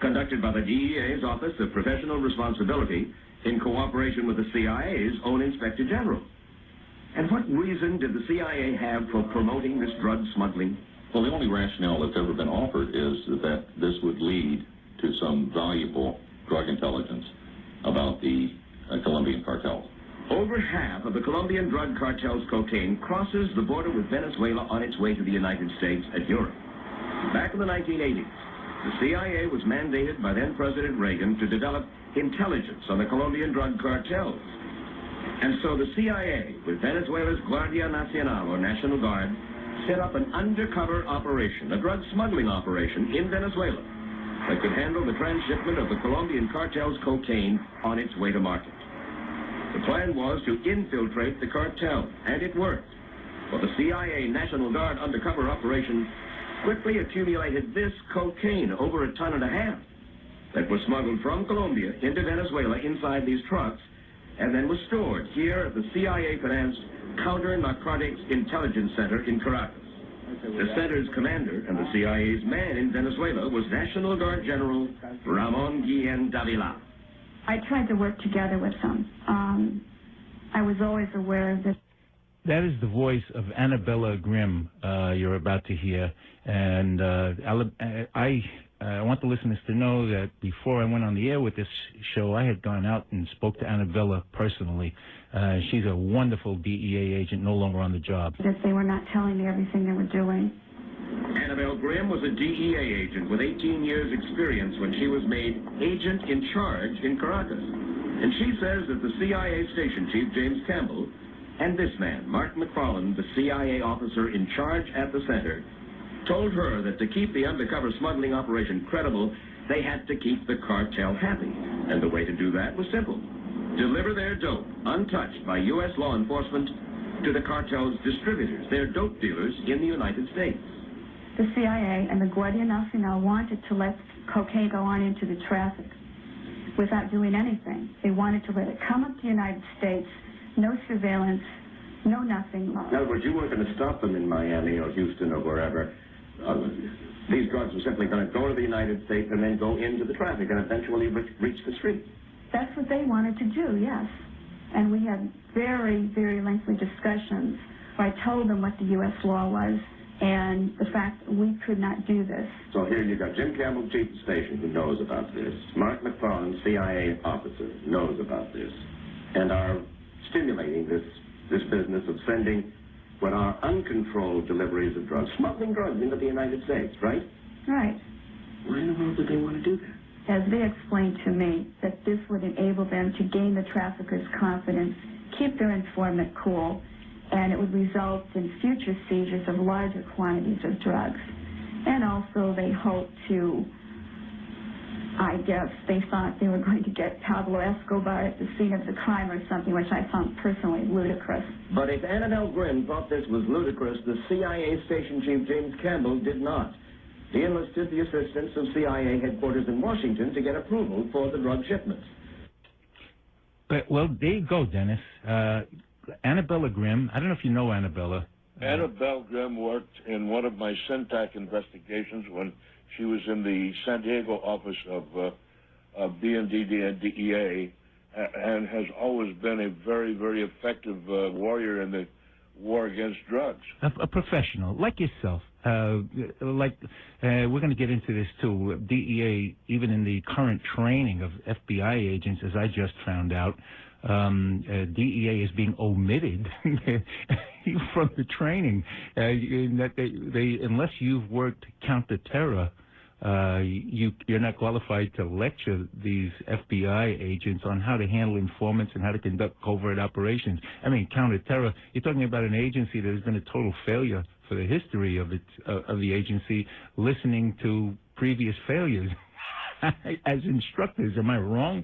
conducted by the DEA's Office of Professional Responsibility in cooperation with the CIA's own Inspector General. And what reason did the CIA have for promoting this drug smuggling? Well, the only rationale that's ever been offered is that this would lead to some valuable drug intelligence about the Colombian cartel. Over half of the Colombian drug cartel's cocaine crosses the border with Venezuela on its way to the United States and Europe. Back in the 1980s, the CIA was mandated by then-President Reagan to develop intelligence on the Colombian drug cartels. And so the CIA, with Venezuela's Guardia Nacional, or National Guard, set up an undercover operation, a drug smuggling operation in Venezuela that could handle the transshipment of the Colombian cartel's cocaine on its way to market. The plan was to infiltrate the cartel, and it worked. For the CIA National Guard undercover operation quickly accumulated this cocaine, over 1.5 tons, that was smuggled from Colombia into Venezuela inside these trucks, and then was stored here at the CIA-financed Counter-Narcotics Intelligence Center in Caracas. The center's commander and the CIA's man in Venezuela was National Guard General Ramon Guillen Davila. I tried to work together with them. I was always aware of this. That is the voice of Annabella Grimm you're about to hear. And I want the listeners to know that before I went on the air with this show, I had gone out and spoke to Annabella personally. She's a wonderful DEA agent, no longer on the job. That they were not telling me everything they were doing. Annabelle Grimm was a DEA agent with 18 years' experience when she was made agent in charge in Caracas. And she says that the CIA station chief, James Campbell, and this man, Mark McFarland, the CIA officer in charge at the center, told her that to keep the undercover smuggling operation credible, they had to keep the cartel happy. And the way to do that was simple. Deliver their dope, untouched by U.S. law enforcement, to the cartel's distributors, their dope dealers in the United States. The CIA and the Guardia Nacional wanted to let cocaine go on into the traffic without doing anything. They wanted to let it come up to the United States, no surveillance, no nothing. In other words, you weren't going to stop them in Miami or Houston or wherever. These drugs were simply going to go to the United States and then go into the traffic and eventually reach the street. That's what they wanted to do, yes. And we had very, very lengthy discussions where I told them what the U.S. law was and the fact that we could not do this. So here you got Jim Campbell, chief of station, who knows about this. Mark McFarland, CIA officer, knows about this, and are stimulating this business of sending what are uncontrolled deliveries of drugs, smuggling drugs into the United States, right? Right. Why in the world did they want to do that? As they explained to me, that this would enable them to gain the traffickers' confidence, keep their informant cool, and it would result in future seizures of larger quantities of drugs. And also they hoped to, I guess, they thought they were going to get Pablo Escobar at the scene of the crime or something, which I found personally ludicrous. But if Annabelle Grimm thought this was ludicrous, the CIA station chief, James Campbell, did not. He enlisted the assistance of CIA headquarters in Washington to get approval for the drug shipments. But, well, there you go, Dennis. Annabella Grimm, I don't know if you know Annabella. Annabelle Grimm worked in one of my Syntac investigations when she was in the San Diego office of BND and DEA, and has always been a very, very effective warrior in the war against drugs. A professional, like yourself. We're going to get into this, too. DEA, even in the current training of FBI agents, as I just found out, DEA is being omitted from the training. That they unless you've worked counter-terror, you're not qualified to lecture these FBI agents on how to handle informants and how to conduct covert operations. I mean, counter-terror, you're talking about an agency that has been a total failure for the history of the agency, listening to previous failures as instructors. Am I wrong?